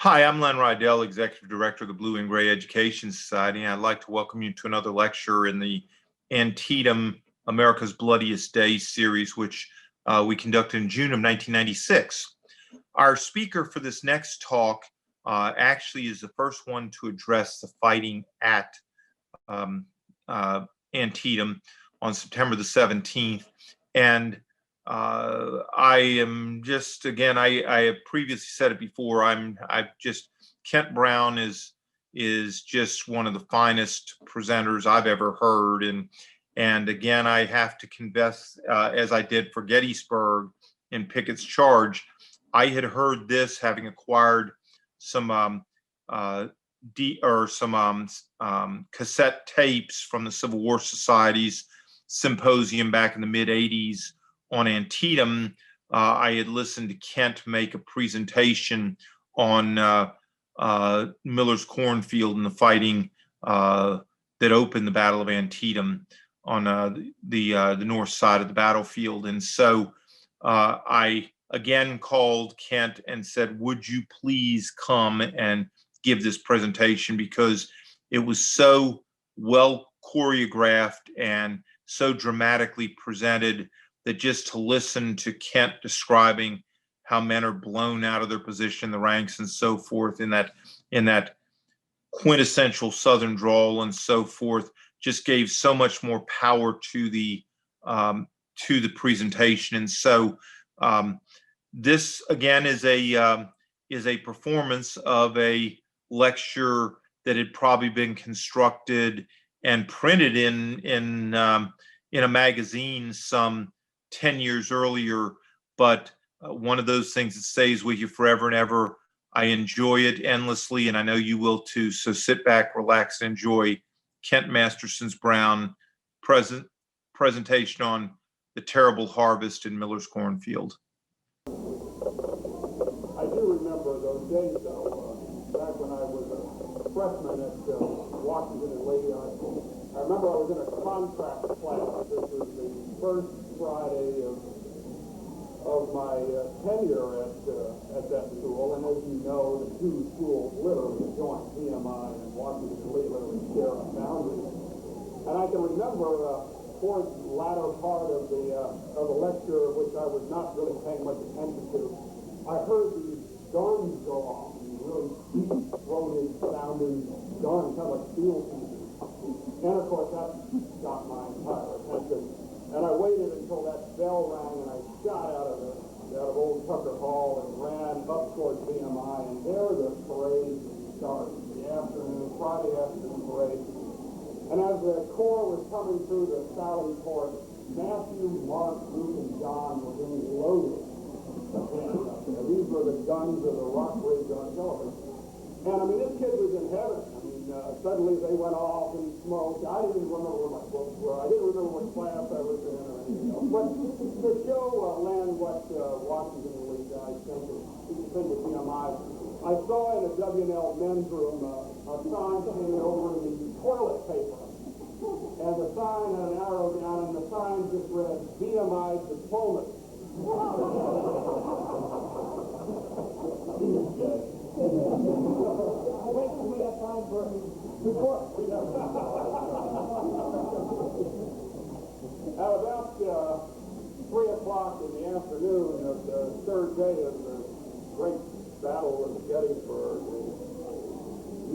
Hi, I'm Len Rydell, Executive Director of the Blue and Gray Education Society, and I'd like to welcome you to another lecture in the Antietam America's Bloodiest Day series, which we conducted in June of 1996. Our speaker for this next talk actually is the first one to address the fighting at Antietam on September the 17th. And I am just, again, I have previously said it before, Kent Brown is just one of the finest presenters I've ever heard. And again, I have to confess, as I did for Gettysburg in Pickett's Charge, I had heard this having acquired some cassette tapes from the Civil War Society's symposium back in the mid-'80s on Antietam. I had listened to Kent make a presentation on Miller's Cornfield and the fighting that opened the Battle of Antietam on the north side of the battlefield. And so I again called Kent and said, would you please come and give this presentation, because it was so well choreographed and so dramatically presented that just to listen to Kent describing how men are blown out of their position, the ranks and so forth, in that quintessential Southern drawl and so forth, just gave so much more power to the presentation. And so this again is a performance of a lecture that had probably been constructed and printed in a magazine some 10 years earlier, but one of those things that stays with you forever and ever. I enjoy it endlessly, and I know you will too. So sit back, relax, and enjoy Kent Masterson Brown presentation on the terrible harvest in Miller's Cornfield. I do remember those days, though, back when I was a freshman at Washington and Lady High School. I remember I was in a contract class. This was the first Friday of my tenure at that school, and as you know, the two schools literally joined. PMI and Washington and Lee literally share a boundary. And I can remember towards the latter part of the lecture, which I was not really paying much attention to, I heard these guns go off, these really deep-throated sounding guns, kind of like steel pieces. And of course, that got my entire attention. And I waited until that bell rang, and I shot out of Old Tucker Hall and ran up towards BMI, and there the parade started, Friday afternoon parade. And as the Corps was coming through the Sally Port, Matthew, Mark, Luke, and John were being loaded. And these were the guns of the Rock Ridge Artillery. And I mean, this kid was in heaven. I mean, suddenly they went off and smoked. I didn't even remember where my books were. I didn't remember what class I was in or anything else. But to show Len what Washington and Lee guys think of PMI, I saw in a W&L men's room a sign hanging over the toilet paper. And the sign had an arrow down, and the sign just read, BMI Diplomat. Wait till we have time for report. At about 3 o'clock in the afternoon of the third day of the great Battle of Gettysburg, the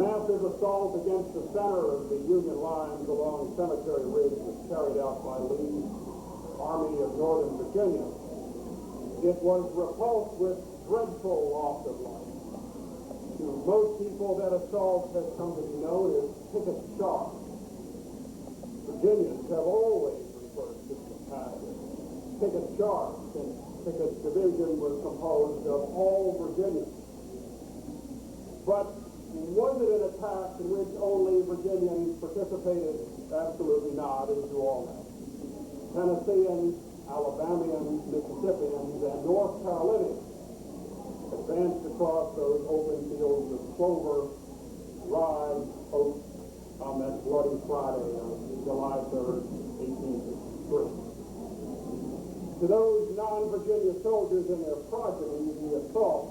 massive assault against the center of the Union lines along Cemetery Ridge was carried out by Lee's Army of Northern Virginia. It was repulsed with dreadful loss of life. To most people, that assault has come to be known as Pickett's Charge. Virginians have always referred to the attack as Pickett's Charge, since Pickett's division was composed of all Virginians. But was it an attack in which only Virginians participated? Absolutely not, as you all know. Tennesseans, Alabamians, Mississippians, and North Carolinians advanced across those open fields of clover, rye, oats on that bloody Friday on July 3rd, 1863. To those non-Virginia soldiers and their progeny, the assault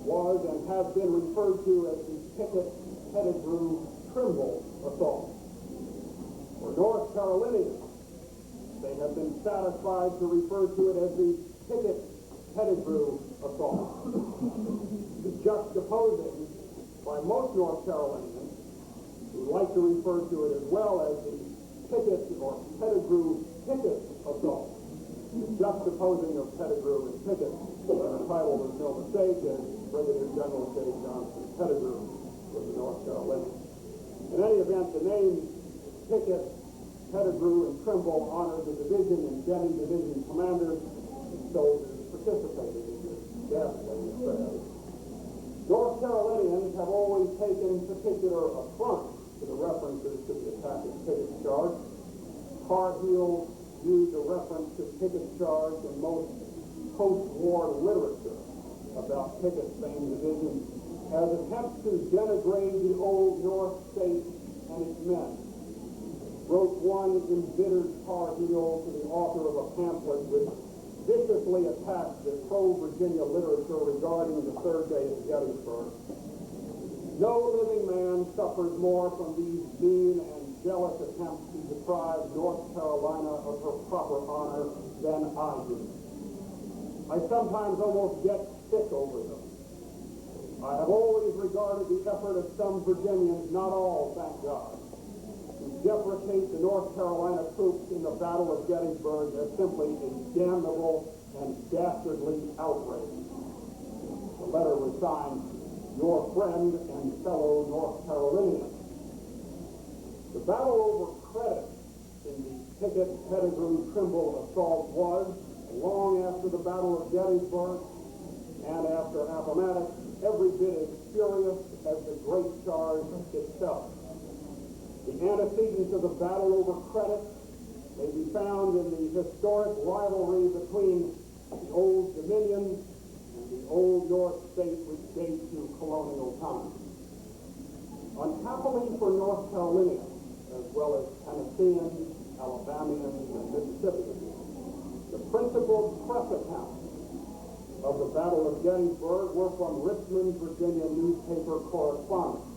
was and has been referred to as the Pickett-Pettigrew-Trimble assault. For North Carolinians, they have been satisfied to refer to it as the Pickett-Pettigrew assault. Juxtaposing by most North Carolinians, who like to refer to it as well as the Pickett or Pettigrew-Pickett assault. The juxtaposing of Pettigrew and Pickett, the title was no mistake, as Brigadier General J. Johnson Pettigrew was a North Carolinian. In any event, the name Pickett, Pettigrew, and Trimble honored the division and Denny Division commanders and soldiers participating in this devastating affair. North Carolinians have always taken particular affront to the references to the attack of Pickett's charge. Car Heels used a reference to Pickett's charge in most post-war literature about Pickett's famed division as attempts to denigrate the old North State and its men. Wrote one embittered Car Heel to the author of a pamphlet which viciously attacked the pro-Virginia literature regarding the third day at Gettysburg. No living man suffers more from these mean and jealous attempts to deprive North Carolina of her proper honor than I do. I sometimes almost get sick over them. I have always regarded the effort of some Virginians, not all, thank God, to deprecate the North Carolina troops in the Battle of Gettysburg as simply a damnable and dastardly outrage. The letter was signed, "Your friend and fellow North Carolinian." The battle over credit in the Pickett-Pettigrew-Trimble assault was, long after the Battle of Gettysburg and after Appomattox, every bit as furious as the Great Charge itself. The antecedents of the battle over credit may be found in the historic rivalry between the Old Dominion and the Old North State, which dates to colonial times. Unhappily for North Carolinians, as well as Tennesseans, Alabamians, and Mississippians, the principal press accounts of the Battle of Gettysburg were from Richmond, Virginia newspaper correspondents.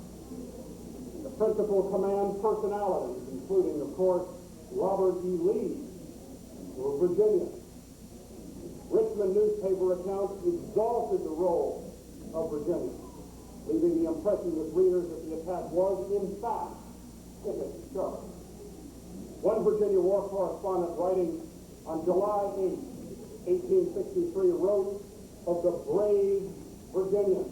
The principal command personalities, including, of course, Robert E. Lee, were Virginians. Richmond newspaper accounts exalted the role of Virginia, leaving the impression with readers that the attack was, in fact, Pickett's charge. One Virginia war correspondent writing on July 8, 1863, wrote of the brave Virginians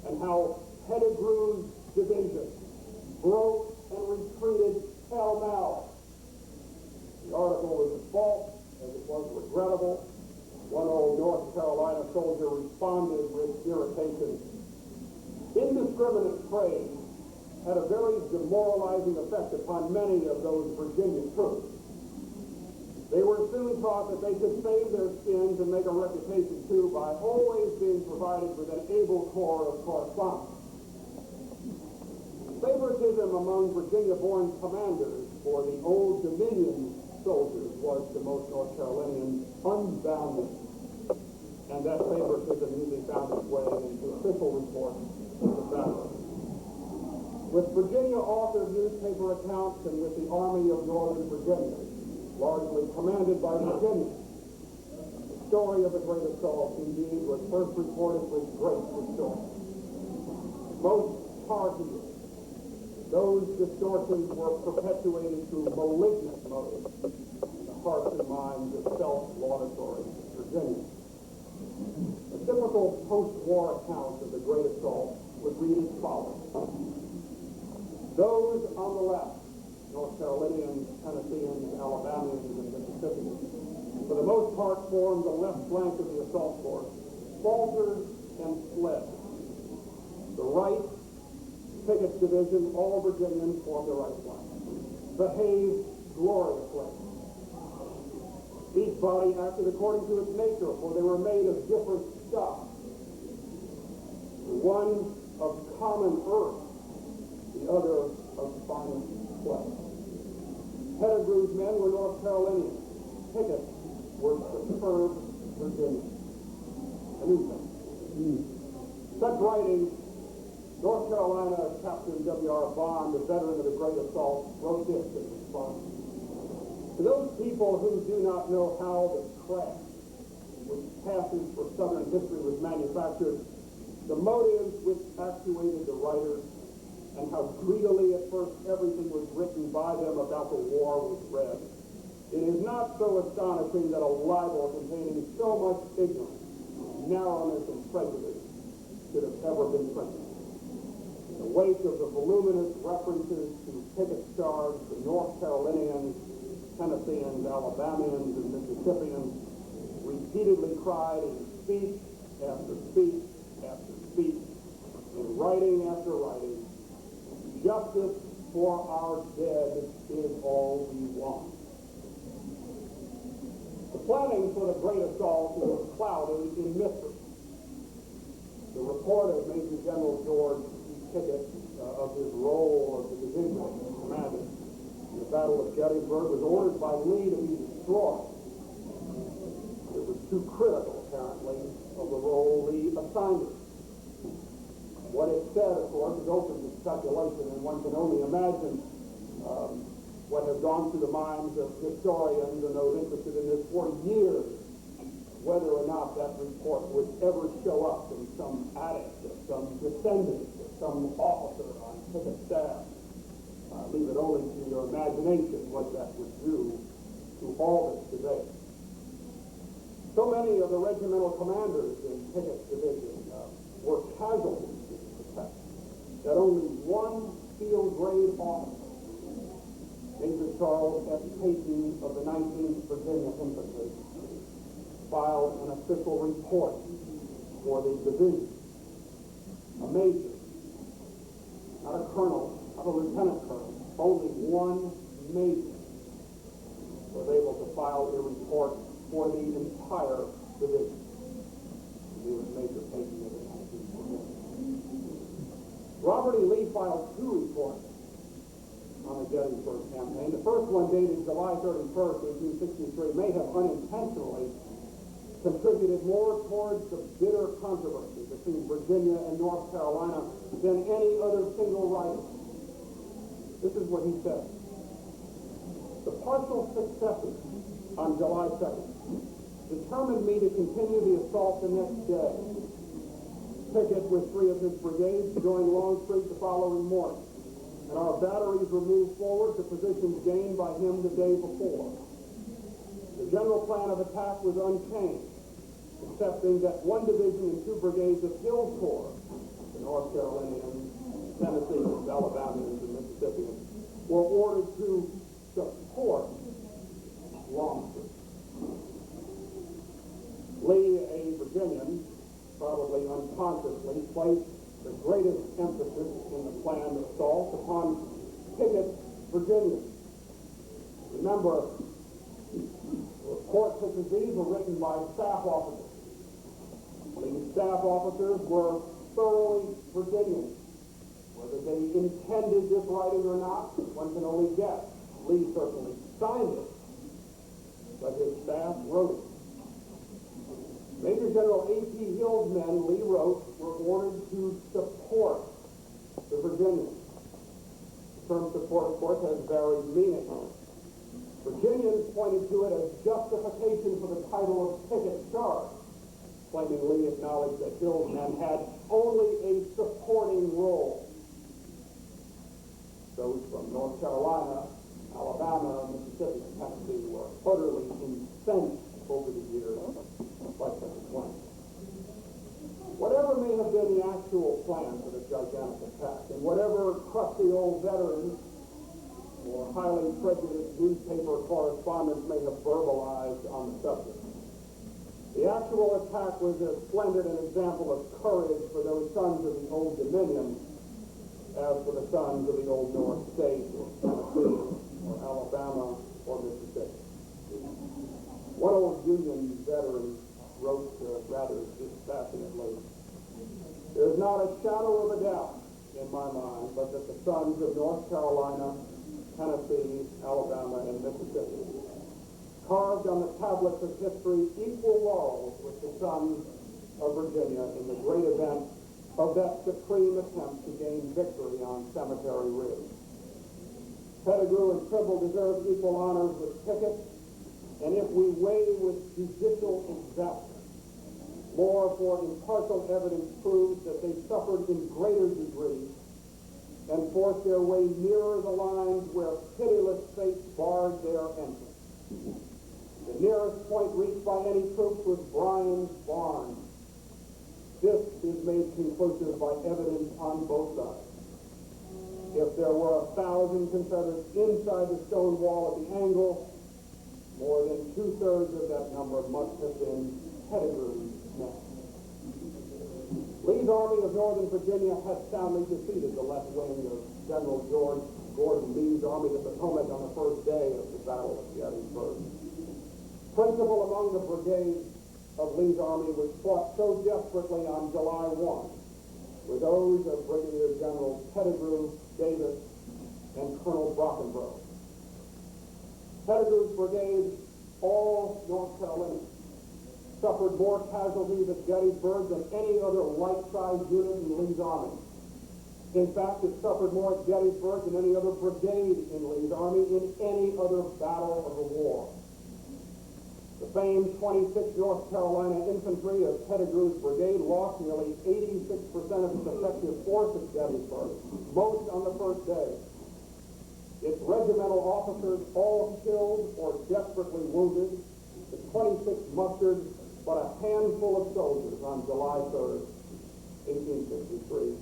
and how Pettigrew's division broke and retreated pell-mell. The article was as false as it was regrettable. One old North Carolina soldier responded with irritation. Indiscriminate praise had a very demoralizing effect upon many of those Virginia troops. They were soon taught that they could save their skins and make a reputation too by always being provided with an able corps of correspondents. Favoritism among Virginia-born commanders for the Old Dominion soldiers was to most North Carolinians unbounded, and that favoritism usually found its way into official reports of the battle. With Virginia-authored newspaper accounts and with the Army of Northern Virginia, largely commanded by Virginia, the story of the Great Assault, indeed, was first reported with great distortion. Most parties, those distortions were perpetuated through malignant motives in the hearts and minds of self-laudatory Virginians. A typical post-war account of the Great Assault would read as follows. Those on the left, North Carolinians, Tennesseans, Alabamians, and Mississippians, for the most part formed the left flank of the assault force, faltered and fled. The right, Pickett's division, all Virginians formed the right flank, behaved gloriously. Each body acted according to its nature, for they were made of different stuff. One of common earth, the other of finest flesh. Pettigrew's men were North Carolinians. Pickett's were superb Virginians. A new thing. Such writing, North Carolina Captain W.R. Bond, a veteran of the Great Assault, wrote this in response. To those people who do not know how the craft which passes for Southern history was manufactured, the motives which actuated the writers, and how greedily at first everything was written by them about the war was read, it is not so astonishing that a libel containing so much ignorance, narrowness, and prejudice should have ever been printed. In the wake of the voluminous references to Pickett's charge, the North Carolinians, Tennesseans, Alabamians, and Mississippians repeatedly cried in speech after speech after speech, in writing after writing, justice for our dead is all we want. The planning for the Great Assault was clouded in mystery. The report of Major General George Pickett of his role of the division commander in the Battle of Gettysburg was ordered by Lee to be destroyed. It was too critical, apparently, of the role Lee assigned it. What it said, of course, is open to speculation, and one can only imagine what has gone through the minds of historians and those interested in this for years, whether or not that report would ever show up in some attic of some descendant of some officer on Pickett's staff. Leave it only to your imagination what that would do to all this debate. So many of the regimental commanders in Pickett's division were casualties in this attack that only one field grade officer, Major Charles F. Peyton of the 19th Virginia Infantry, filed an official report for the division. A major, not a colonel, not a lieutenant colonel, only one major was able to file a report for the entire division. He was Major Peyton of the 19th Virginia. Robert E. Lee filed two reports on the Gettysburg campaign. The first one, dated July 31st, 1863, may have unintentionally contributed more towards the bitter controversy between Virginia and North Carolina than any other single writer. This is what he said. The partial successes on July 2nd determined me to continue the assault the next day. Pickett with 3 of his brigades joined Longstreet the following morning, and our batteries were moved forward to positions gained by him the day before. The general plan of attack was unchanged, excepting that 1 division and 2 brigades of Hill's Corps, the North Carolinians, Tennesseans, Alabamians, and Mississippians, were ordered to support Longstreet. Lee, a Virginian, probably unconsciously placed the greatest emphasis in the planned assault upon Pickett's Virginians. Remember, reports such as these were written by staff officers. These staff officers were thoroughly Virginians. Whether they intended this writing or not, one can only guess. Lee certainly signed it, but his staff wrote it. Major General A.P. Hill's men, Lee wrote, were ordered to support the Virginians. The term support, of course, has varied meanings. Virginians pointed to it as justification for the title of Pickett's charge, claiming Lee acknowledged that Hill's men had only a supporting role. Those from North Carolina, Alabama, Mississippi, and Tennessee were utterly incensed over the years by such a claim. Whatever may have been the actual plan for this gigantic attack, and whatever crusty old veterans or highly prejudiced newspaper correspondents may have verbalized on the subject, the actual attack was as splendid an example of courage for those sons of the Old Dominion as for the sons of the Old North States, or Tennessee, or Alabama, or Mississippi. One old Union veteran wrote rather dispassionately, "There's not a shadow of a doubt in my mind but that the sons of North Carolina, Tennessee, Alabama, and Mississippi carved on the tablets of history equal laurels with the sons of Virginia in the great event of that supreme attempt to gain victory on Cemetery Ridge. Pettigrew and Trimble deserve equal honors with Pickett, and if we weigh with judicial exactness, more for impartial evidence proves that they suffered in greater degree and forced their way nearer the lines where pitiless fate barred their entrance. The nearest point reached by any troops was Bryan's Barn. This is made conclusive by evidence on both sides. If there were 1,000 Confederates inside the stone wall at the angle, more than 2/3 of that number must have been Pettigrew's men. Lee's Army of Northern Virginia had soundly defeated the left wing of General George Gordon Lee's Army of the Potomac on the first day of the Battle of Gettysburg. Principal among the brigades of Lee's army was fought so desperately on July 1 were those of Brigadier Generals Pettigrew, Davis, and Colonel Brockenbrough. Pettigrew's brigade, all North Carolina, suffered more casualties at Gettysburg than any other like-sized unit in Lee's army. In fact, it suffered more at Gettysburg than any other brigade in Lee's army in any other battle of the war. The famed 26th North Carolina Infantry of Pettigrew's brigade lost nearly 86% of its effective force at Gettysburg, most on the first day. Its regimental officers all killed or desperately wounded. The 26th mustered but a handful of soldiers on July 3rd, 1863,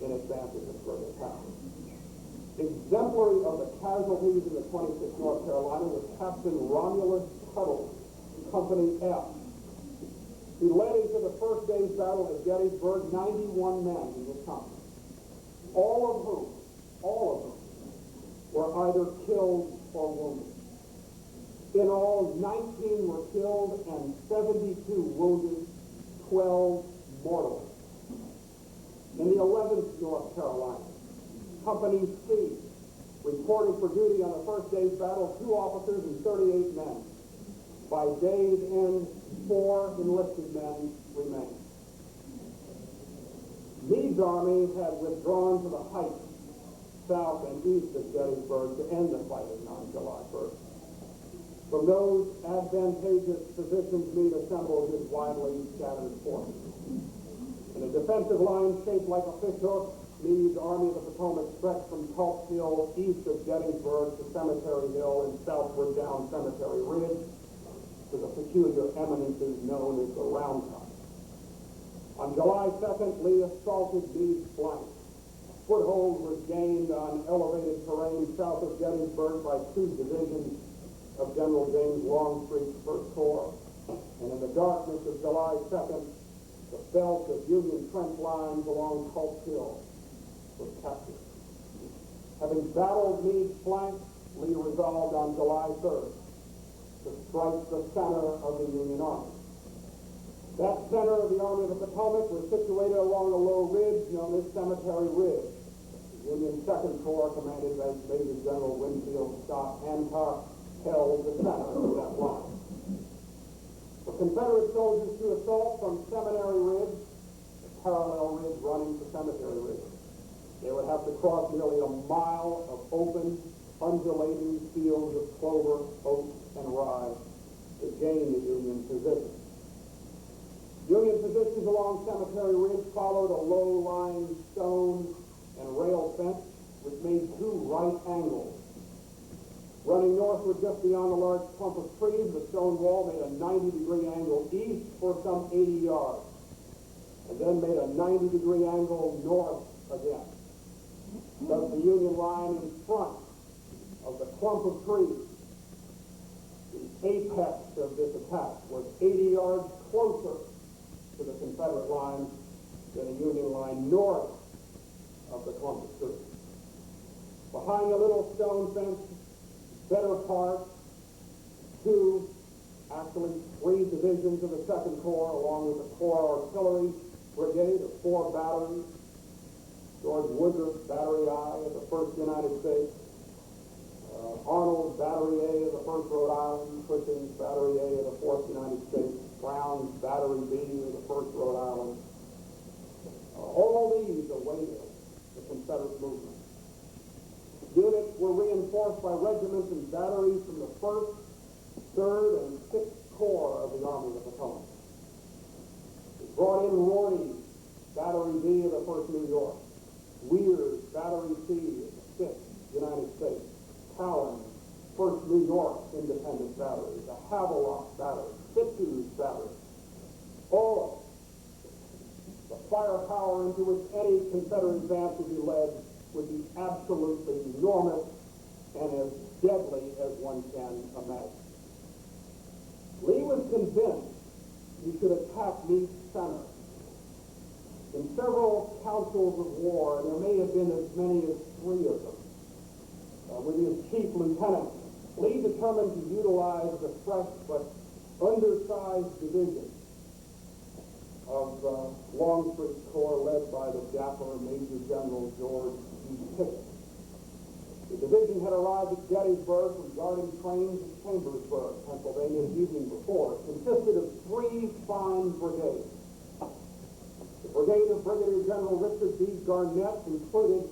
in advance of Pittsburgh town. Exemplary of the casualties in the 26th North Carolina was Captain Romulus Tuttle, Company F. He led into the first day's battle at Gettysburg 91 men in his company, all of whom were either killed or wounded. In all, 19 were killed and 72 wounded, 12 mortally. In the 11th North Carolina, Company C reported for duty on the first day's battle 2 officers and 38 men. By day's end, 4 enlisted men remained. Meade's army had withdrawn to the heights south and east of Gettysburg to end the fighting on July 1st. From those advantageous positions, Meade assembled his widely scattered forces. In a defensive line shaped like a fishhook, Meade's Army of the Potomac stretched from Culp Hill east of Gettysburg to Cemetery Hill and southward down Cemetery Ridge to the peculiar eminences known as the Round Top. On July 2nd, Lee assaulted Meade's flank. Foothold was gained on elevated terrain south of Gettysburg by 2 divisions of General James Longstreet's 1st Corps. And in the darkness of July 2nd, the belt of Union trench lines along Culp Hill was captured. Having battled Meade's flank, Lee resolved on July 3rd to strike the center of the Union Army. That center of the Army of the Potomac was situated along a low ridge known as Cemetery Ridge. The Union 2nd Corps, commanded by Major General Winfield Scott Hancock, held the center of that line. For Confederate soldiers to assault from Seminary Ridge, the parallel ridge running to Cemetery Ridge, they would have to cross nearly a mile of open, undulating fields of clover, oats, and rye to gain the Union position. Union positions along Cemetery Ridge followed a low-lying stone and rail fence which made 2 right angles. Running northward just beyond a large clump of trees, the stone wall made a 90-degree angle east for some 80 yards, and then made a 90-degree angle north again. Thus the Union line in front of the clump of trees, the apex of this attack, was 80 yards closer to the Confederate line than the Union line north of the clump of trees. Behind the little stone fence, better part, 2, actually 3 divisions of the 2nd Corps, along with the Corps Artillery Brigade of 4 batteries, George Woodruff, Battery I of the 1st United States, Arnold's Battery A of the 1st Rhode Island, Cushing's Battery A of the 4th United States, Brown's Battery B of the 1st Rhode Island. All days awaited the Confederate movement. Units were reinforced by regiments and batteries from the 1st, 3rd, and 6th Corps of the Army of the Potomac. It brought in Rorty, Battery B of the 1st New York, Weir's, Battery C of the 5th United States, Cowan, 1st New York Independent Battery, the Havelock Battery, Fitzhugh Battery, all the firepower into which any Confederate advance would be led would be absolutely enormous and as deadly as one can imagine. Lee was convinced he should attack Meade's center. In several councils of war, and there may have been as many as 3 of them, with his chief lieutenant, Lee determined to utilize the fresh but undersized division of Longstreet's Corps led by the dapper Major General George E. Pickett. The division had arrived at Gettysburg from guarding trains at Chambersburg, Pennsylvania, the evening before. It consisted of 3 fine brigades. The brigade of Brigadier General Richard B. Garnett included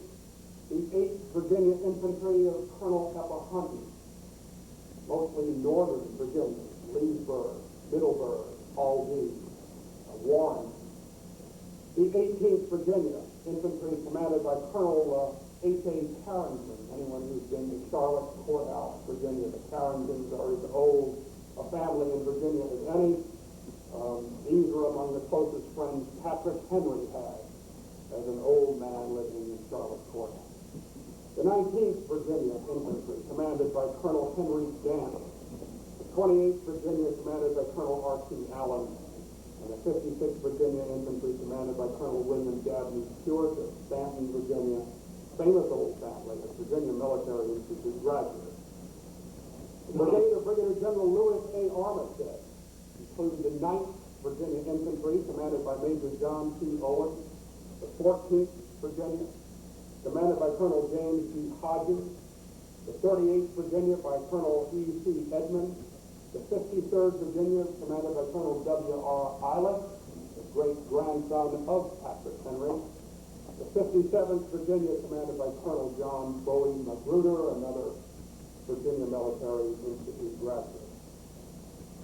the 8th Virginia Infantry of Colonel Epahunty, mostly northern Virginia, Leesburg, Middleburg, Aldie, Warren. The 18th Virginia Infantry commanded by Colonel H.A. Carrington. Anyone who's been to Charlotte Courthouse, Virginia, the Carringtons are as old a family in Virginia as any. These were among the closest friends Patrick Henry had as an old man living in Charlotte Courthouse. The 19th Virginia Infantry commanded by Colonel Henry Dance. The 28th Virginia commanded by Colonel R.T. Allen. And the 56th Virginia Infantry commanded by Colonel William Dabney Stewart of Stanton, Virginia, famous old family, a Virginia Military Institute graduate. The brigade of Brigadier General Lewis A. Armistead included the 9th Virginia Infantry commanded by Major John T. Owen, the 14th Virginia commanded by Colonel James G. Hodges, the 38th Virginia by Colonel E. C. Edmonds, the 53rd Virginia, commanded by Colonel W.R. Eileth, the great-grandson of Patrick Henry. The 57th Virginia, commanded by Colonel John Bowie Magruder, another Virginia Military Institute graduate.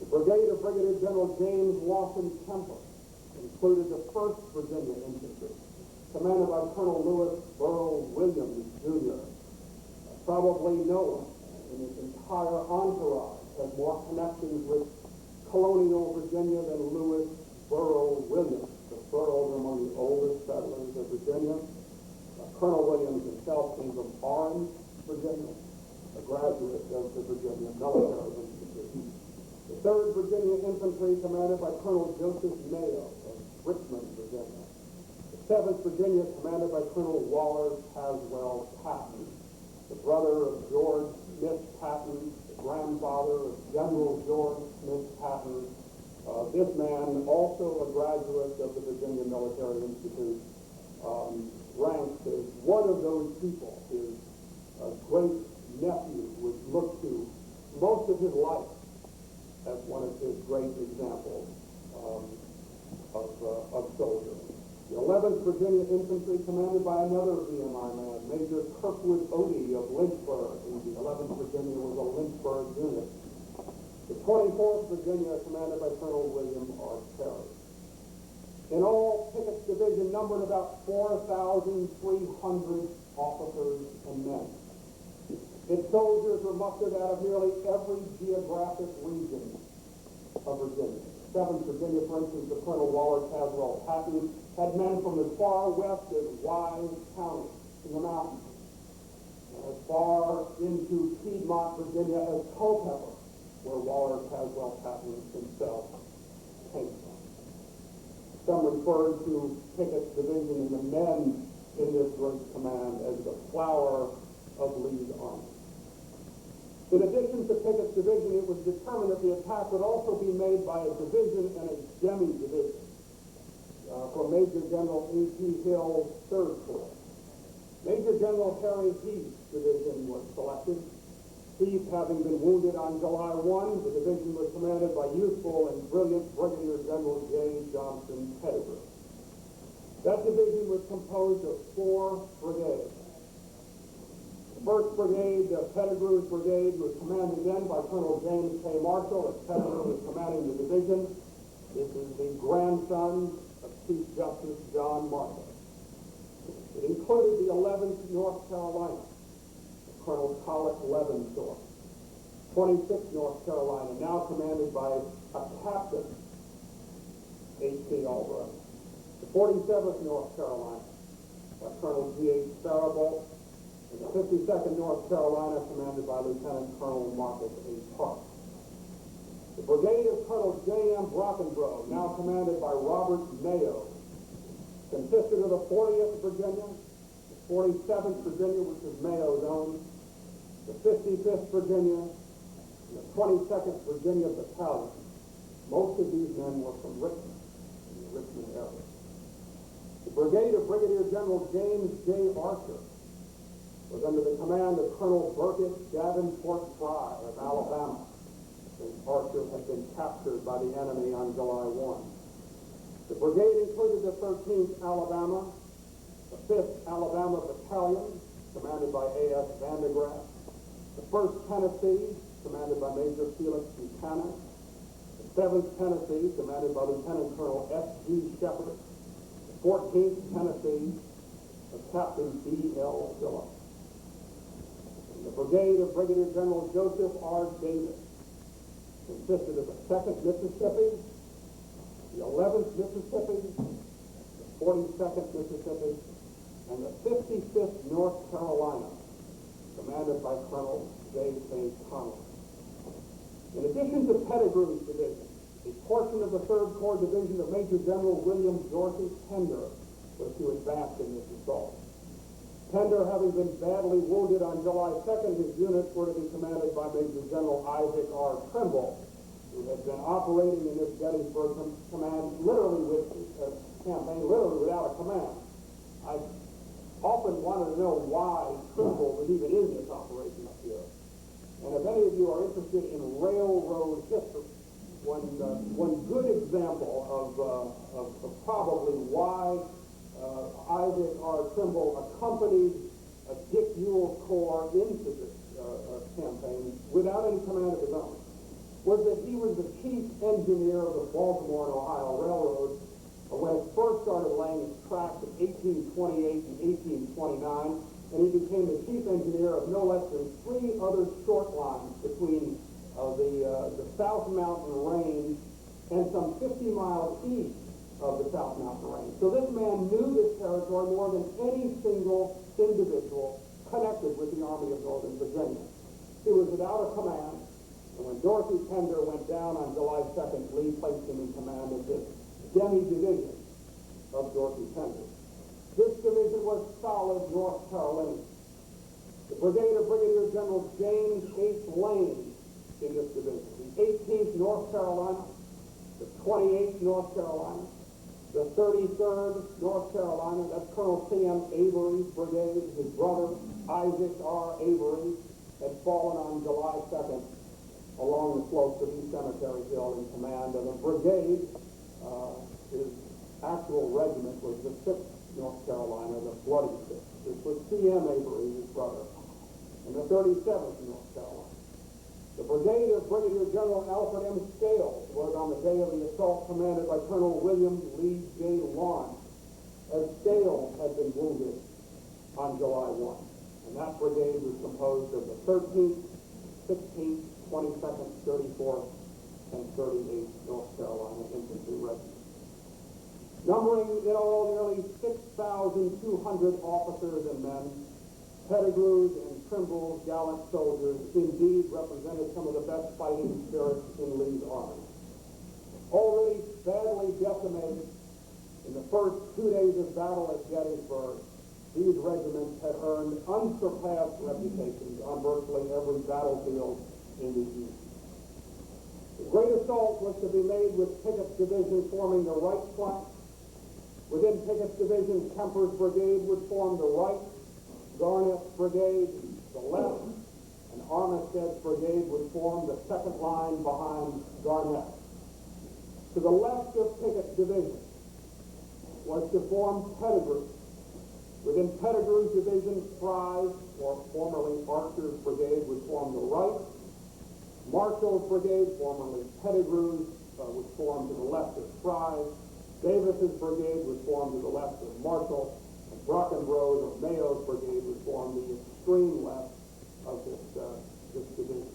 The brigade of Brigadier General James Lawson Kemper included the 1st Virginia Infantry, commanded by Colonel Lewis Burrow Williams, Jr. Probably no one in his entire entourage had more connections with colonial Virginia than Lewis Burrow Williams. The Burrows are among the oldest settlers of Virginia. Colonel Williams himself came from Orange, Virginia, a graduate of the Virginia Military Institute. The 3rd Virginia Infantry, commanded by Colonel Joseph Mayo of Richmond, Virginia. The 7th Virginia, commanded by Colonel Waller Caswell Patton, the brother of George Smith Patton, grandfather of General George Smith Patton. This man, also a graduate of the Virginia Military Institute, ranks as one of those people. His great nephew was looked to most of his life as one of his great examples of soldiers. The 11th Virginia Infantry, commanded by another VMI man, Major Kirkwood Odie of Lynchburg. The 11th Virginia was a Lynchburg unit. The 24th Virginia, commanded by Colonel William R. Terry. In all, Pickett's division numbered about 4,300 officers and men. Its soldiers were mustered out of nearly every geographic region of Virginia. 7th Virginia, for instance, the Colonel Waller Caswell Patton had men from as far west as Wise County in the mountains, and as far into Piedmont, Virginia as Culpeper, where Waller Caswell Patton himself came from. Some referred to Pickett's division and the men in this great command as the flower of Lee's army. In addition to Pickett's division, it was determined that the attack would also be made by a division and a demi-division from Major General E.P. Hill's 3rd Corps. Major General Harry Heath's division was selected. Heath, having been wounded on July 1, the division was commanded by youthful and brilliant Brigadier General J. Johnson Pettigrew. That division was composed of 4 brigades. The 1st Brigade, Pettigrew's Brigade, was commanded then by Colonel James K. Marshall, as Pettigrew was commanding the division. This is the grandson of Chief Justice John Marshall. It included the 11th North Carolina, Colonel Collick Leventhorpe. 26th North Carolina, now commanded by a Captain H.C. Albright. The 47th North Carolina by Colonel G.H. Faribault, and the 52nd North Carolina commanded by Lieutenant Colonel Marcus A. Park. The brigade of Colonel J.M. Brockenbrough, now commanded by Robert Mayo, consisted of the 40th Virginia, the 47th Virginia, which is Mayo's own, the 55th Virginia, and the 22nd Virginia Battalion. Most of these men were from Richmond, in the Richmond area. The brigade of Brigadier General James J. Archer was under the command of Colonel Burkett Davenport Fry of Alabama, since Archer had been captured by the enemy on July 1. The brigade included the 13th Alabama, the 5th Alabama Battalion, commanded by A.S. Vandegraff, the 1st Tennessee, commanded by Major Felix Buchanan, the 7th Tennessee, commanded by Lieutenant Colonel S.G. Shepard, 14th Tennessee of Captain B.L. Phillips. And the brigade of Brigadier General Joseph R. Davis consisted of the 2nd Mississippi, the 11th Mississippi, the 42nd Mississippi, and the 55th North Carolina, commanded by Colonel J.K. Connolly. In addition to Pettigrew's division, a portion of the 3rd Corps Division of Major General William Dorsey Pender was to advance in this assault. Pender, having been badly wounded on July 2nd, his units were to be commanded by Major General Isaac R. Trimble, who had been operating in this Gettysburg campaign literally without a command. I often wanted to know why Trimble was even in this operation up here. And if any of you are interested in railroad history, one good example of probably why Isaac R. Trimble accompanied Dick Ewell's Corps into this campaign without any command of his own was that he was the chief engineer of the Baltimore and Ohio Railroad when it first started laying its tracks in 1828 and 1829, and he became the chief engineer of no less than 3 other short lines between the South Mountain Range and some 50 miles east of the South Mountain Range. So this man knew this territory more than any single individual connected with the Army of Northern Virginia. He was without a command, and when Dorsey Pender went down on July 2nd, Lee placed him in command of this demi-division of Dorsey Pender. This division was solid North Carolina. The brigade of Brigadier General James H. Lane in this division, the 18th North Carolina, the 28th North Carolina, the 33rd North Carolina, that's Colonel C.M. Avery's brigade. His brother, Isaac R. Avery, had fallen on July 2nd along the slopes of East Cemetery Hill in command of a brigade. His actual regiment was the 6th North Carolina, the Bloodiest. This was C.M. Avery, his brother, and the 37th North Carolina. The brigade of Brigadier General Alfred M. Scales was on the day of the assault commanded by Colonel William Lee J. Lawrence, as Scales had been wounded on July 1. And that brigade was composed of the 13th, 16th, 22nd, 34th, and 38th North Carolina Infantry Regiments. Numbering in all nearly 6,200 officers and men, Pettigrew's and Trimble's gallant soldiers indeed represented some of the best fighting spirits in Lee's army. Already badly decimated in the first 2 days of battle at Gettysburg, these regiments had earned unsurpassed reputations on virtually every battlefield in the East. The great assault was to be made with Pickett's division forming the right flank. Within Pickett's division, Kemper's brigade would form the right, Garnett's brigade the left, and Armistead's brigade would form the second line behind Garnett. To the left of Pickett's division was to form Pettigrew. Within Pettigrew's division, Fry's, or formerly Archer's brigade, would form the right. Marshall's brigade, formerly Pettigrew's, would form to the left of Fry's. Davis's brigade would form to the left of Marshall. And Brockenrose, or Mayo's brigade, would form the extreme left of this division.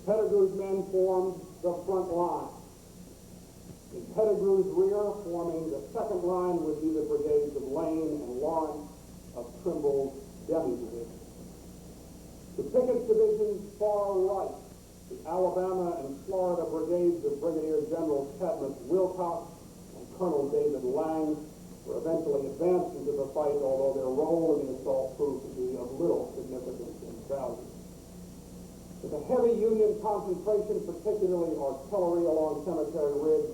Pettigrew's men formed the front line. In Pettigrew's rear, forming the second line, would be the brigades of Lane and Lawrence of Trimble's Demi division. The Pickett's division's far right, the Alabama and Florida brigades of Brigadier General Cadmus Wilcox and Colonel David Lang were eventually advanced into the fight, although their role in the assault proved to be of little significance and value. With a heavy Union concentration, particularly artillery along Cemetery Ridge,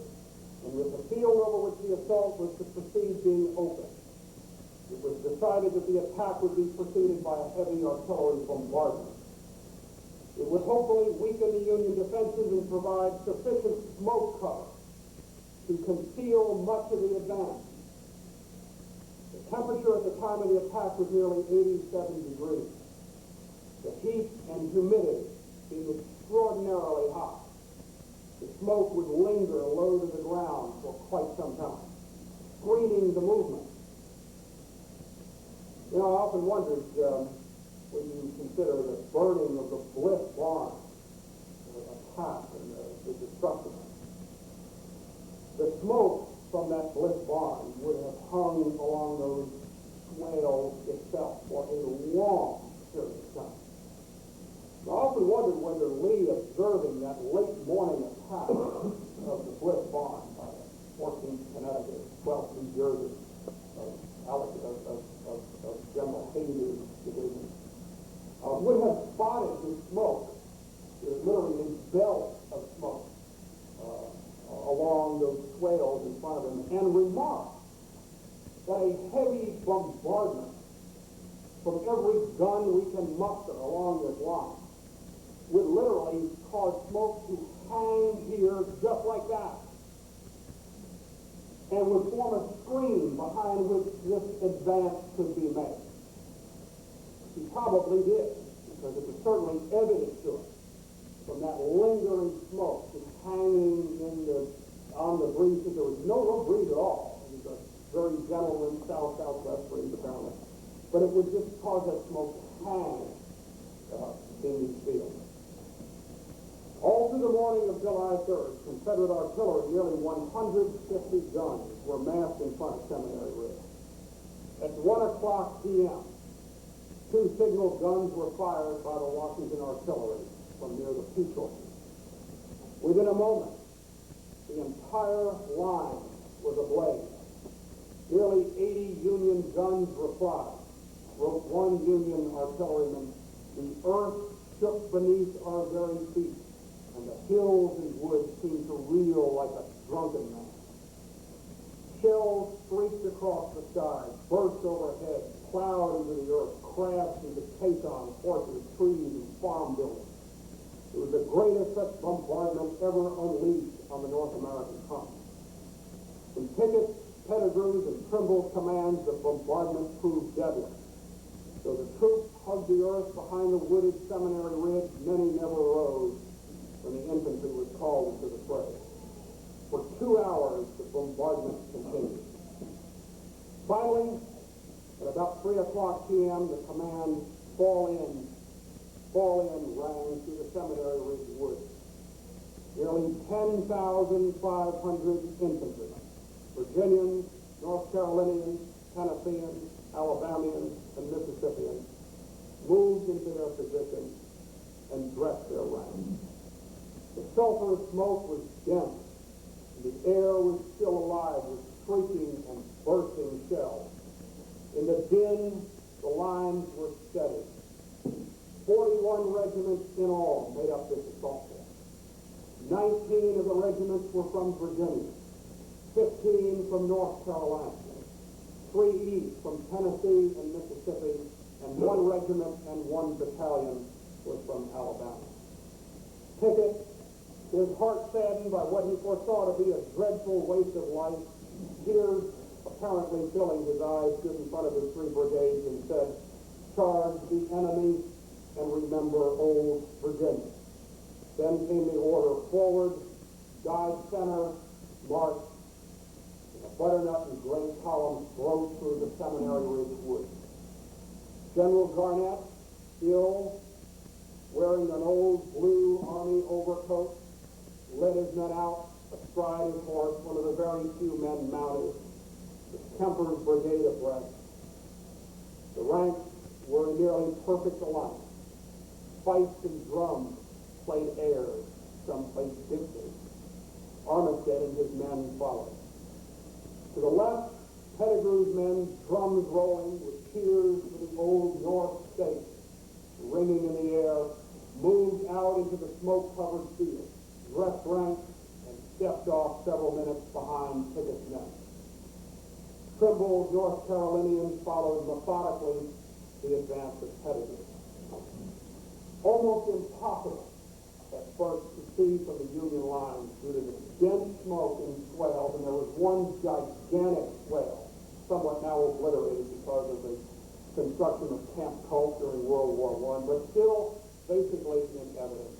and with the field over which the assault was to proceed being open, it was decided that the attack would be preceded by a heavy artillery bombardment. It would hopefully weaken the Union defenses and provide sufficient smoke cover to conceal much of the advance. The temperature at the time of the attack was nearly 87 degrees. The heat and humidity being extraordinarily high. The smoke would linger low to the ground for quite some time, screening the movement. You know, I often wondered when you consider the burning of the Bliss barn, the attack and the destruction. The smoke from that Bliss barn would have hung along those swales itself for a long period of time. I often wondered whether Lee, observing that late morning attack of the Bliss barn by the 14th Connecticut, 12th New Jersey, of General Hayes' division, would have spotted the smoke. There was literally a belt of smoke along those swales in front of him, and remarked that a heavy bombardment from every gun we can muster along this line would literally cause smoke to hang here just like that, and would form a screen behind which this advance could be made. He probably did, because it was certainly evident to us from that lingering smoke just hanging on the breeze. There was no breeze at all. It was a very gentle wind, south-southwest breeze apparently, but it would just cause that smoke to hang in these fields. All through the morning of July 3rd, Confederate artillery, nearly 150 guns, were massed in front of Seminary Ridge. At 1 o'clock p.m., 2 signal guns were fired by the Washington artillery from near the Peachords. Within a moment, the entire line was ablaze. Nearly 80 Union guns replied, wrote one Union artilleryman. The earth shook beneath our very feet, and the hills and woods seemed to reel like a drunken man. Shells streaked across the sky, burst overhead, plowed into the earth, crashed into caissons, horses, trees, and farm buildings. It was the greatest such bombardment ever unleashed on the North American continent. In Pickett's, Pettigrew's, and Trimble's commands, the bombardment proved deadly. Though the troops hugged the earth behind the wooded Seminary Ridge, many never rose when the infantry was called into the fray. For 2 hours, the bombardment continued. Finally, at about 3 o'clock p.m., the command, fall in, rang through the Seminary Ridge woods. Nearly 10,500 infantry, Virginians, North Carolinians, Tennesseans, Alabamians, and Mississippians, moved into their positions and dressed their ranks. The sulphurous smoke was dense, and the air was still alive with shrieking and bursting shells. In the din, the lines were steady. 41 regiments in all made up this assault force. 19 of the regiments were from Virginia, 15 from North Carolina, 3 each from Tennessee and Mississippi, and 1 regiment and 1 battalion was from Alabama. Pickett, his heart saddened by what he foresaw to be a dreadful waste of life, Tears apparently filling his eyes, stood in front of his 3 brigades and said, "Charge the enemy and remember old Virginia." Then came the order, "Forward, guide center, march." The butternut and gray columns broke through the Seminary Ridge woods. General Garnett, ill, wearing an old blue army overcoat, led his men out astride his horse, one of the very few men mounted, the Kemper's brigade abreast. The ranks were in nearly perfect alignment. Fifes and drums played airs, some played dixie. Armistead and his men followed. To the left, Pettigrew's men, drums rolling with cheers for the old North State, ringing in the air, moved out into the smoke-covered field, dressed ranks, and stepped off several minutes behind Pickett's men. Trimble's North Carolinians followed methodically the advance of Pettigrew. Almost impossible at first to see from the Union lines due to the dense smoke and swales, and there was one gigantic swale, somewhat now obliterated because of the construction of Camp Cope during World War I, but still basically in evidence.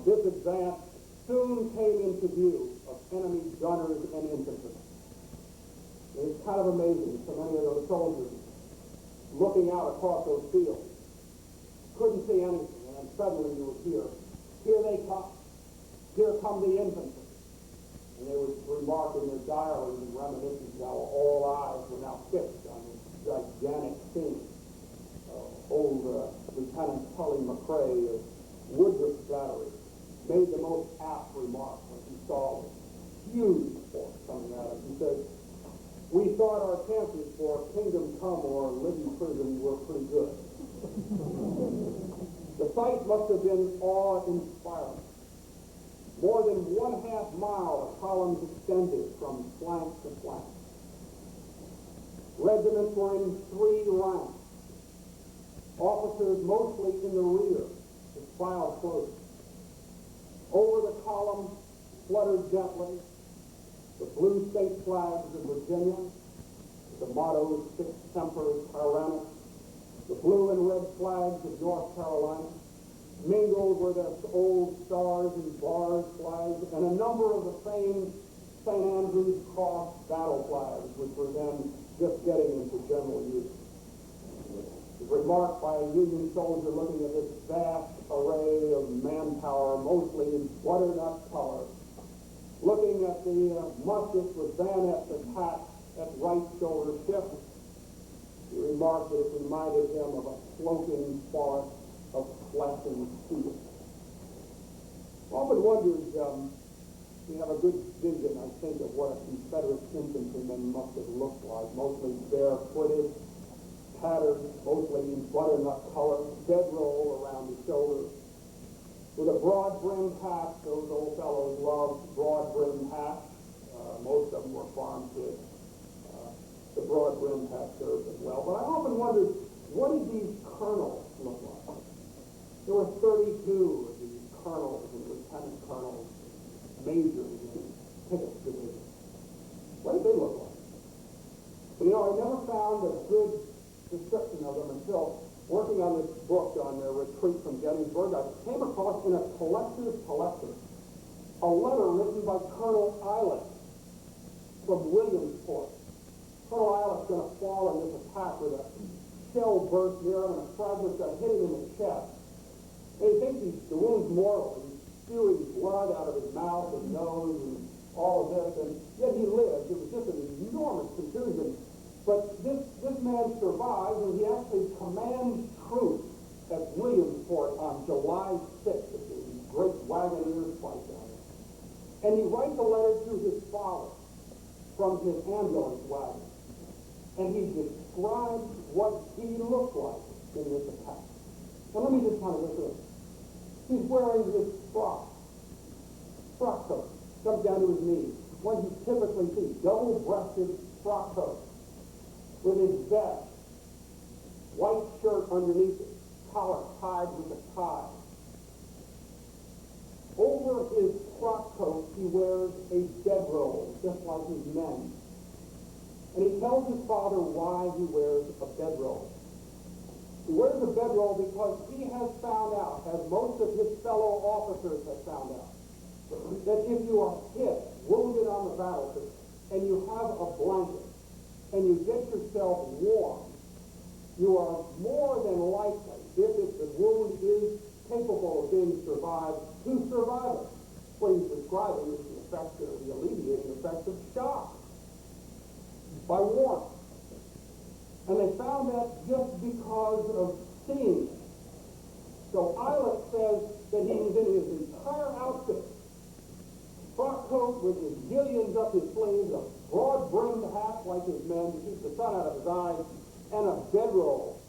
This advance soon came into view of enemy gunners and infantry. And it's kind of amazing, so many of those soldiers looking out across those fields couldn't see anything, and then suddenly you would hear, "Here they come. Here come the infantry." And they would remark in their diaries and reminiscences how all eyes were now fixed on this gigantic scene. Old Lieutenant Tully McCrae of Woodruff's battery made the most apt remark when he saw this huge force coming at us. He said, "We thought our chances for Kingdom Come or Libby Prison were pretty good." The sight must have been awe-inspiring. More than 1/2 mile the columns extended from flank to flank. Regiments were in 3 ranks. Officers mostly in the rear, to file close. Over the column fluttered gently the blue state flags of Virginia, the mottos "Sic Semper Tyrannis," the blue and red flags of North Carolina. Mingled were the old stars and bars flags, and a number of the famed St. Andrew's Cross battle flags, which were then just getting into general use. It was remarked by a Union soldier looking at this vast array of manpower, mostly in butternut color, looking at the muskets with bayonets attached at right shoulder shift. He remarked that it reminded him of a sloping forest of flashing steel. Often wondered, we have a good vision, I think, of what a Confederate infantryman must have looked like, mostly barefooted, tattered, mostly in butternut color, bedroll around the shoulders, with a broad-brimmed hat. Those old fellows loved broad-brimmed hats. Most of them were farm kids. The broad-brimmed hat served as well. But I often wondered, what did these colonels look like? There were 32 of these colonels and lieutenant colonels, majors in Pickett's division. What did they look like? You know, I never found a good description of them until working on this book on their retreat from Gettysburg. I came across in a collector's collector a letter written by Colonel Eileth from Williamsport. Colonel Eileth's going to fall in this attack with a shell burst near him and a fragment's going to hit him in the chest. And he thinks the wound's mortal. He's spewing blood out of his mouth and nose and all of this, and yet he lives. It was just an enormous contusion. But this man survives, and he actually commands troops at Williamsport on July 6th at the great Wagoneers fight down there. And he writes a letter to his father from his ambulance wagon. And he describes what he looked like in this attack. Now let me just kind of go through it. He's wearing his frock coat, comes down to his knees. One you typically see, double-breasted frock coat, with his vest, white shirt underneath it, collar tied with a tie. Over his frock coat, he wears a bedroll, just like his men. And he tells his father why he wears a bedroll. He wears a bedroll because he has found out, as most of his fellow officers have found out, that if you are hit, wounded on the battlefield, and you have a blanket, and you get yourself warm, you are more than likely, if the wound is capable of being survived, to survive it. What he's describing is the effect, the alleviating effect of shock by warmth. And they found that just because of seeing it. So Eilert says that he was in his entire outfit, frock coat with his gillions up his sleeves, a broad-brimmed hat like his men to keep the sun out of his eyes, and a bedroll,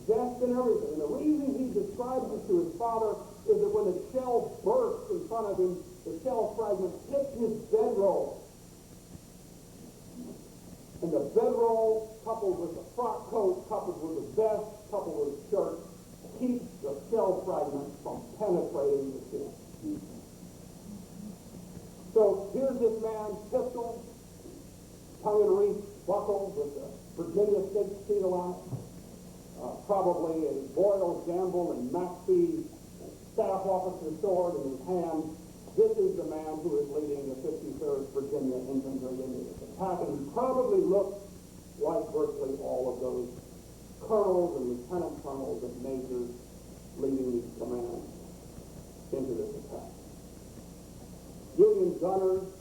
vest and everything. And the reason he describes it to his father is that when the shell burst in front of him, the shell fragment hit his bedroll. And the bedroll, coupled with the frock coat, coupled with the vest, coupled with the shirt, keeps the shell fragment from penetrating the skin. So here's this man's pistol, tongue-in-reach buckle with the Virginia State seal on it, probably a Boyle, Gamble, and Maxey staff officer's sword in his hand. This is the man who is leading the 53rd Virginia Infantry in this attack, and he probably looks like virtually all of those colonels and lieutenant colonels and majors leading these commands into this attack. Union gunners,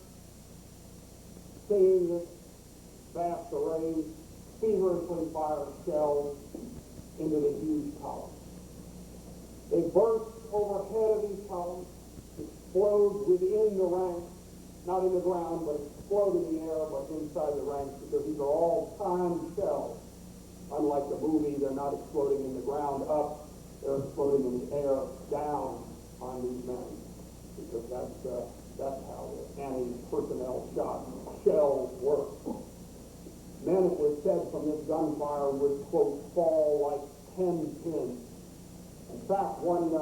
seeing this vast array, feverishly fire shells into the huge columns. They burst overhead of these columns, explode within the ranks, not in the ground, but explode in the air, but inside the ranks, because these are all timed shells. Unlike the movie, they're not exploding in the ground up, they're exploding in the air down on these men, because that's how the anti-personnel shot shells work. Men, it was said from this gunfire, would, quote, fall like 10 pins. In fact, one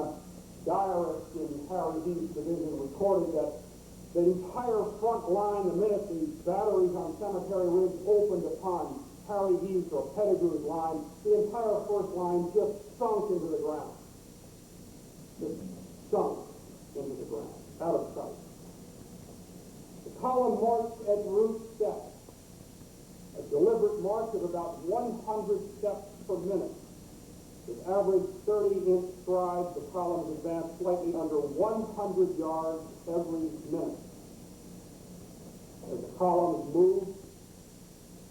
diarist in Harry Heath's division recorded that the entire front line, the minute the batteries on Cemetery Ridge opened upon Harry Heath's or Pettigrew's line, the entire first line just sunk into the ground. Just sunk into the ground, out of sight. The column marched at route steps, a deliberate march of about 100 steps per minute. With average 30-inch strides, the columns advanced slightly under 100 yards every minute. As the columns moved,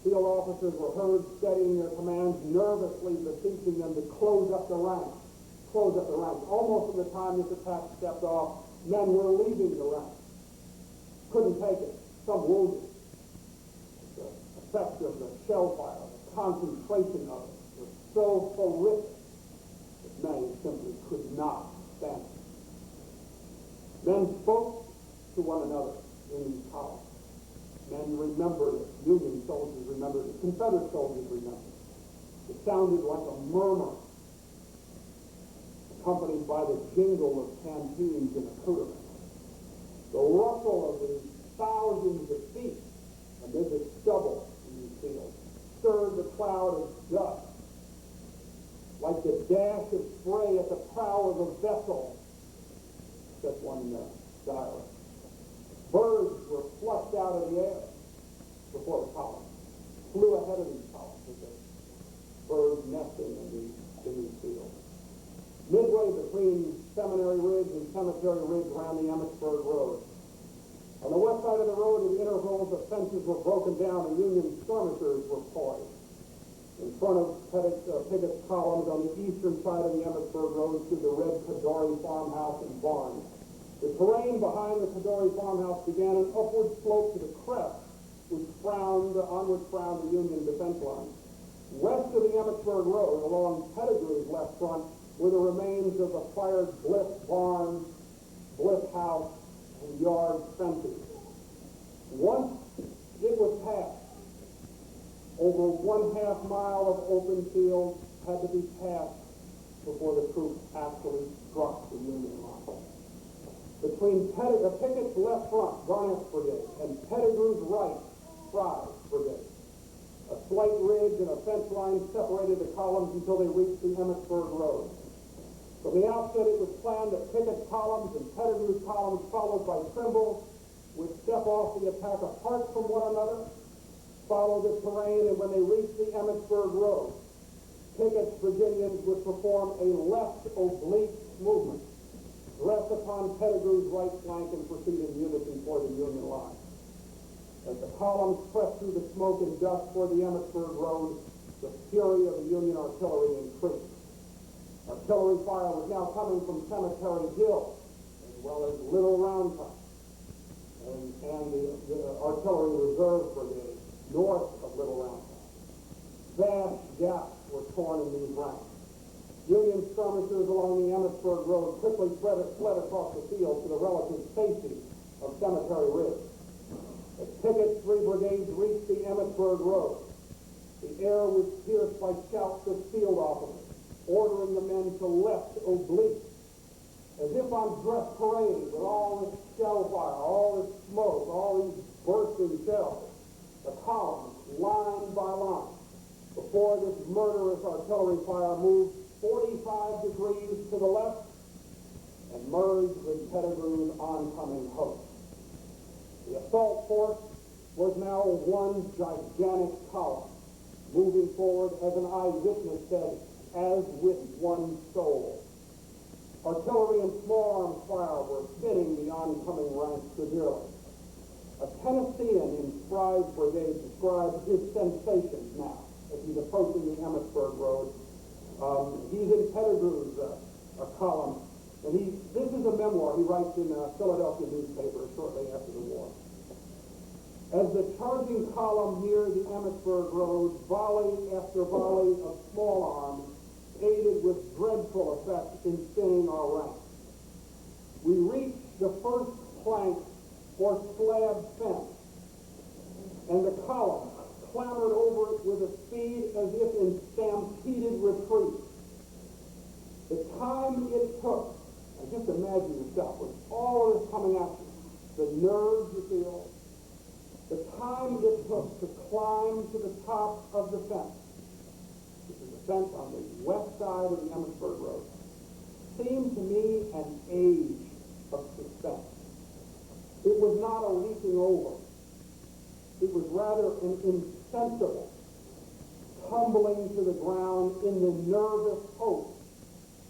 field officers were heard steadying their commands, nervously beseeching them to close up the ranks. Close up the ranks. Almost from the time this attack stepped off, men were leaving the ranks. Couldn't take it. Some wounded. The effect of the shell fire, the concentration of it, was so horrific that many simply could not stand it. Men spoke to one another in these columns. Men remembered it. Union soldiers remembered it. Confederate soldiers remembered it. It sounded like a murmur, accompanied by the jingle of canteens and accoutrements. The rustle of the thousands of feet amid the stubble in these fields stirred the cloud of dust, like the dash of spray at the prow of a vessel, said one diarist. Birds were flushed out of the air before the column, flew ahead of these columns with the birds nesting in these fields. Midway between Seminary Ridge and Cemetery Ridge ran the Emmitsburg Road. On the west side of the road, at intervals, the fences were broken down and Union skirmishers were poised. In front of Pickett's columns on the eastern side of the Emmitsburg Road stood the red Cadore farmhouse and barn. The terrain behind the Cadore farmhouse began an upward slope to the crest, which frowned the Union defense line. West of the Emmitsburg Road, along Pettigrew's left front, were the remains of the fired Bliss barn, Bliss house, and yard fences. Once it was passed, over 1/2 mile of open field had to be passed before the troops actually struck the Union line. between Pickett's left front, Garnett's brigade, and Pettigrew's right, Fry's brigade. A slight ridge and a fence line separated the columns until they reached the Emmitsburg Road. From the outset, it was planned that Pickett's columns and Pettigrew's columns, followed by Trimble's, would step off the attack apart from one another, follow the terrain, and when they reached the Emmitsburg Road, Pickett's Virginians would perform a left oblique movement, rest upon Pettigrew's right flank, and proceed in unity toward the Union line. As the columns pressed through the smoke and dust toward the Emmitsburg Road, the fury of the Union artillery increased. Artillery fire was now coming from Cemetery Hill, as well as Little Round Top, and the Artillery Reserve Brigade, north of Little Round Top. Vast gaps were torn in these ranks. Union skirmishers along the Emmitsburg Road quickly fled across the field to the relative safety of Cemetery Ridge. As Pickett's three brigades reached the Emmitsburg Road, the air was pierced by shouts of field officers, ordering the men to left oblique, as if on dress parade with all this shell fire, all this smoke, all these bursting shells. The columns, line by line, before this murderous artillery fire moved 45 degrees to the left and merged with Pettigrew's oncoming host. The assault force was now one gigantic column, moving forward, as an eyewitness said, as with one soul. Artillery and small arms fire were hitting the oncoming ranks severely. A Tennessean in Fry's brigade described his sensations now as he's approaching the Emmitsburg Road. He's in Pettigrew's column, and this is a memoir he writes in a Philadelphia newspaper shortly after the war. As the charging column neared the Emmitsburg Road, volley after volley of small arms aided with dreadful effect in thinning our ranks. We reached the first plank or slab fence, and the column clambered over it with a speed as if in stampeded retreat. The time it took, and just imagine yourself, with all of this coming at you, the nerves you feel, the time it took to climb to the top of the fence, which is the fence on the west side of the Emmitsburg Road, seemed to me an age of suspense. It was not a leaping over. It was rather an insensible tumbling to the ground in the nervous hope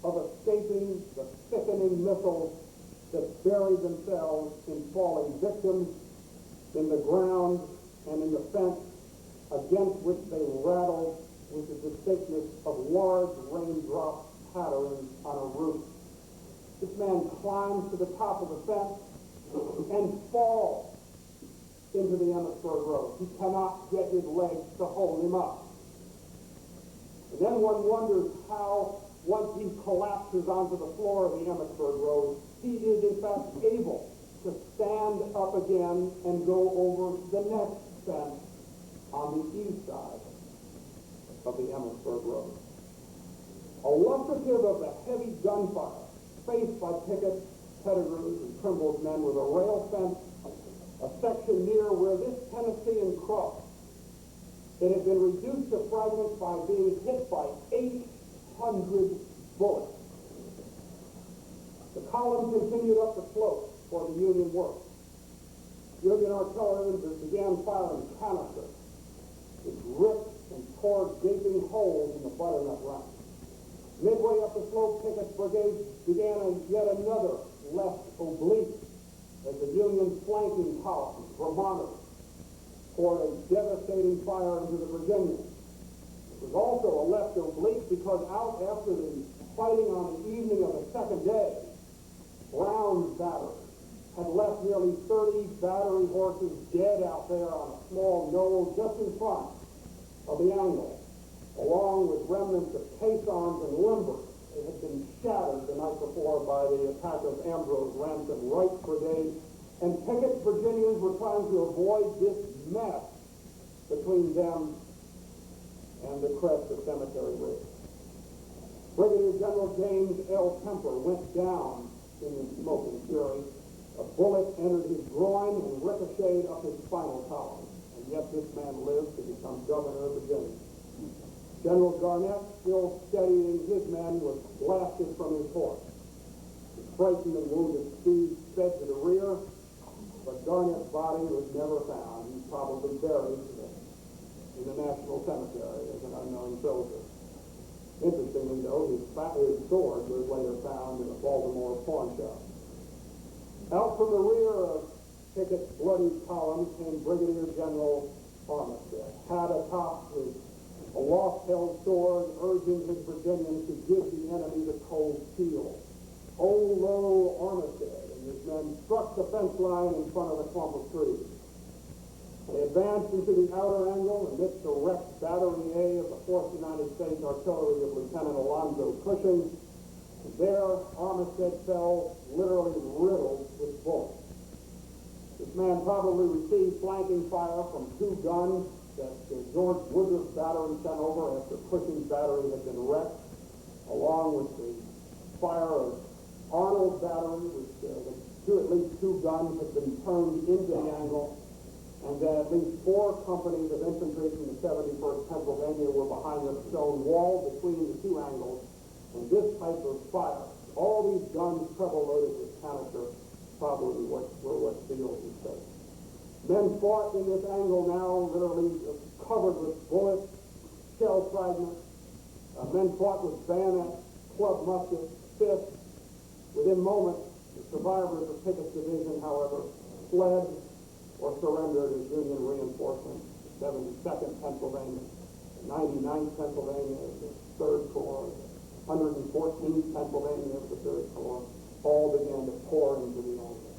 of escaping the thickening missiles that buried themselves in falling victims in the ground and in the fence, against which they rattled with the distinctness of large raindrop patterns on a roof. This man climbs to the top of the fence and falls into the Emmitsburg Road. He cannot get his legs to hold him up. And then one wonders how, once he collapses onto the floor of the Emmitsburg Road, he is in fact able to stand up again and go over the next fence on the east side of the Emmitsburg Road. Illustrative of the heavy gunfire faced by Pickett, Pettigrew's, and Trimble's men was a rail fence, a section near where this Tennessean crossed. It had been reduced to fragments by being hit by 800 bullets. The column continued up the slope for the Union works. Union artillery began firing canisters, which ripped and tore gaping holes in the butternut ranks. Midway up the slope, Pickett's brigade began yet another left oblique as the Union flanking columns were monitored for a devastating fire into the Virginians. It was also a left oblique because out after the fighting on the evening of the second day, Brown's battery had left nearly 30 battery horses dead out there on a small knoll just in front of the angle, along with remnants of caissons and lumber that had been shattered the night before by the attack of Ambrose Rent and Wright's brigade, and Pickett's Virginians were trying to avoid this mess between them and the crest of Cemetery Ridge. Brigadier General James L. Kemper went down in the smoking fury, A bullet entered his groin and ricocheted up his spinal column, and yet this man lived to become governor of Virginia. General Garnett, still steadying his men, was blasted from his horse. The frightened and wounded steed sped to the rear, but Garnett's body was never found. He's probably buried in the National Cemetery as an unknown soldier. Interestingly, though, his sword was later found in a Baltimore pawn shop. Out from the rear of Pickett's bloody column came Brigadier General Armistead, hat atop his aloft-held sword, urging his Virginians to give the enemy the cold steel. Oh, lo, Armistead, and his men struck the fence line in front of a clump of trees. They advanced into the outer angle amidst the wrecked Battery A of the 4th United States Artillery of Lieutenant Alonzo Cushing. And there, Armistead fell literally riddled with bullets. This man probably received flanking fire from 2 guns that George Woodruff's battery sent over after Cushing's battery had been wrecked, along with the fire of Arnold's battery, which at least two guns had been turned into the angle, and that at least 4 companies of infantry from the 71st Pennsylvania were behind the stone wall between the 2 angles. And this type of fire, all these guns treble-loaded with canister, probably were what sealed his fate. Men fought in this angle now, literally covered with bullets, shell fragments. Men fought with bayonets, club muskets, fists. Within moments, the survivors of Pickett's division, however, fled or surrendered as Union reinforcements. 72nd Pennsylvania, 99th Pennsylvania, the 3rd Corps, 114th Pennsylvania, the 3rd Corps, all began to pour into the angle.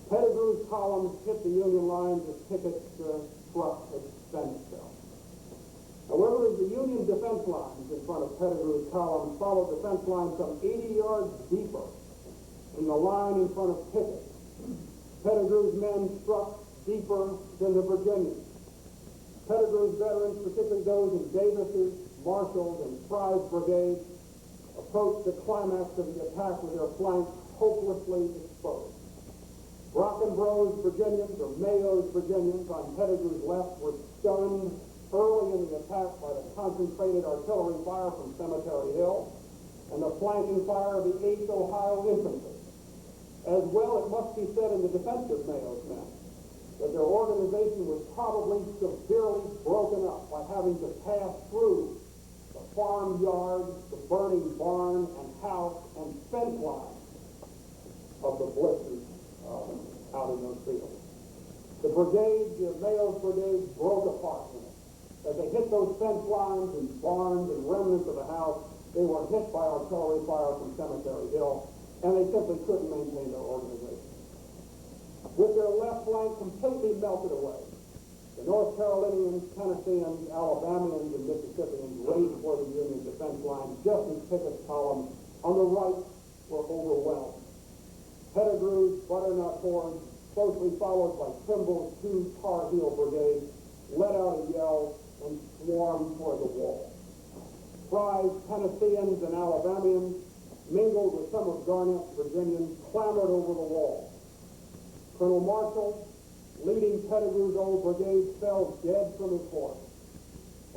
Pettigrew's columns hit the Union lines as Pickett's front extended itself. However, the Union defense lines in front of Pettigrew's columns followed the fence line some 80 yards deeper in the line in front of Pickett. Pettigrew's men struck deeper than the Virginians. Pettigrew's veterans, particularly those in Davis's, Marshall's, and Fry's brigades, approached the climax of the attack with their flanks hopelessly exposed. Brockenbrough's Virginians, or Mayo's Virginians, on Pettigrew's left were stunned early in the attack by the concentrated artillery fire from Cemetery Hill and the flanking fire of the 8th Ohio Infantry. As well, it must be said in the defense of Mayo's men that their organization was probably severely broken up by having to pass through the farmyard, the burning barn and house and fence line of the blisters out in those fields. The brigade, Mayo's brigade, broke apart. As they hit those fence lines and barns and remnants of the house, they were hit by artillery fire from Cemetery Hill, and they simply couldn't maintain their organization. With their left flank completely melted away, the North Carolinians, Tennesseans, Alabamians, and Mississippians raced for the Union defense line just as Pickett's columns on the right were overwhelmed. Pettigrew's butternut hordes, closely followed by Trimble's 2 Tar Heel brigades, let out a yell and swarmed toward the wall. Fry's Tennesseans and Alabamians, mingled with some of Garnett's Virginians, clambered over the wall. Colonel Marshall, leading Pettigrew's old brigade, fell dead from his horse.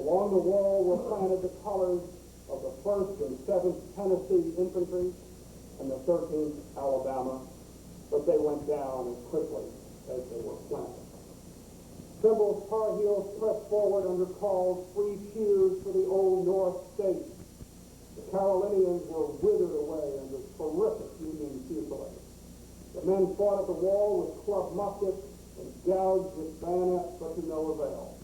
Along the wall were planted the colors of the 1st and 7th Tennessee Infantry and the 13th Alabama, but they went down as quickly as they were planted. Trimble's Tar Heels pressed forward under calls, 3 cheers for the old North State. The Carolinians were withered away under terrific Union fusillade. The men fought at the wall with club muskets and gouged with bayonets, but to no avail.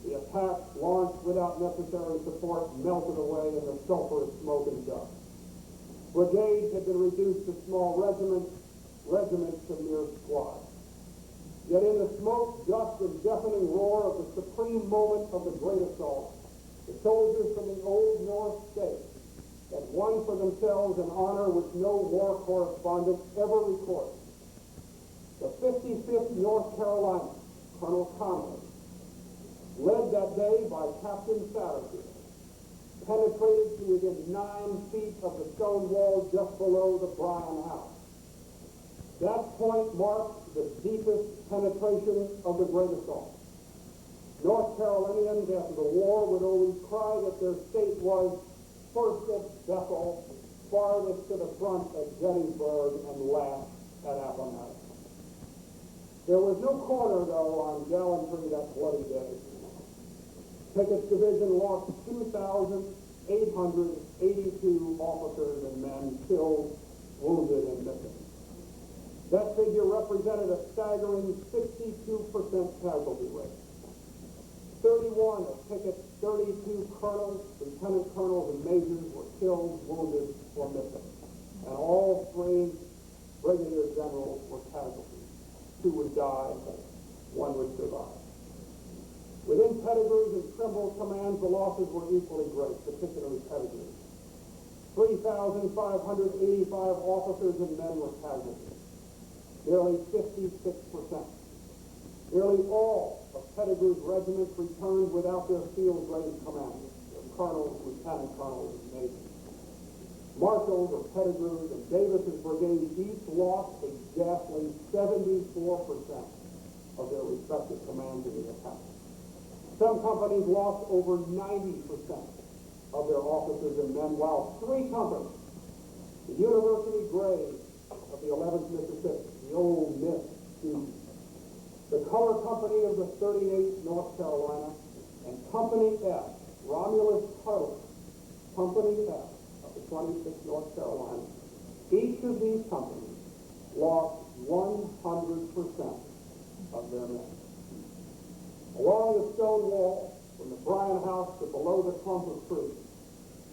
The attack, launched without necessary support, melted away in the sulphurous smoke and dust. Brigades had been reduced to small regiments to mere squads. Yet in the smoke, dust, and deafening roar of the supreme moment of the great assault, the soldiers from the old North State had won for themselves an honor which no war correspondent ever recorded. The 55th North Carolina, Colonel Conley, led that day by Captain Satterfield, penetrated to within 9 feet of the stone wall just below the Bryan house. That point marked the deepest penetration of the Great Assault. North Carolinians after the war would always cry that their state was first at Bethel, farthest to the front at Gettysburg, and last at Appomattox. There was no corner, though, on gallantry that bloody day. Pickett's division lost 2,882 officers and men killed, wounded, and missing. That figure represented a staggering 62% casualty rate. 31 of Pickett's 32 colonels, lieutenant colonels, and majors were killed, wounded, or missing. And all 3 brigadier generals were casualties. 2 would die, 1 would survive. Within Pettigrew's and Trimble's commands, the losses were equally great, particularly Pettigrew's. 3,585 officers and men were casualties, nearly 56%. Nearly all of Pettigrew's regiments returned without their field-grade commanders, their colonels, lieutenant colonels, and majors. Marshall's of Pettigrew's and Davis's brigade each lost a ghastly 74% of their respective commands in the attack. Some companies lost over 90% of their officers and men, while 3 companies, the University Grays of the 11th Mississippi, the old Miss students, the Color Company of the 38th North Carolina, and Company F, Romulus Tuttle, Company F of the 26th North Carolina, each of these companies lost 100% of their men. Along the stone wall, from the Bryan House to below the clump of trees,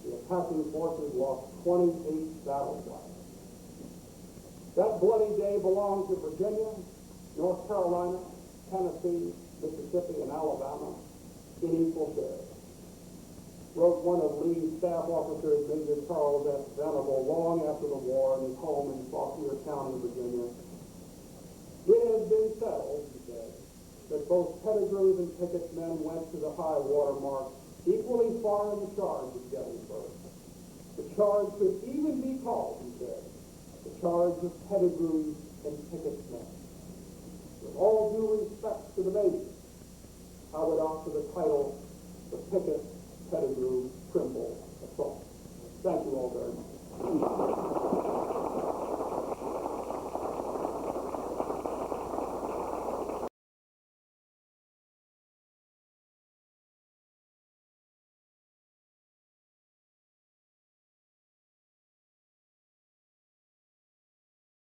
the attacking forces lost 28 battle flags. That bloody day belonged to Virginia, North Carolina, Tennessee, Mississippi, and Alabama in equal shares. Wrote one of Lee's staff officers, Major Charles S. Venable, long after the war in his home in Fauquier County, Virginia. It has been settled, he said, that both Pettigrew's and Pickett's men went to the high water mark equally far in the charge of Gettysburg. The charge could even be called, he said, the charge of Pettigrew's and Pickett's men. With all due respect to the majors, I would opt for the title, the Pickett-Pettigrew-Trimble Assault. Thank you all very much.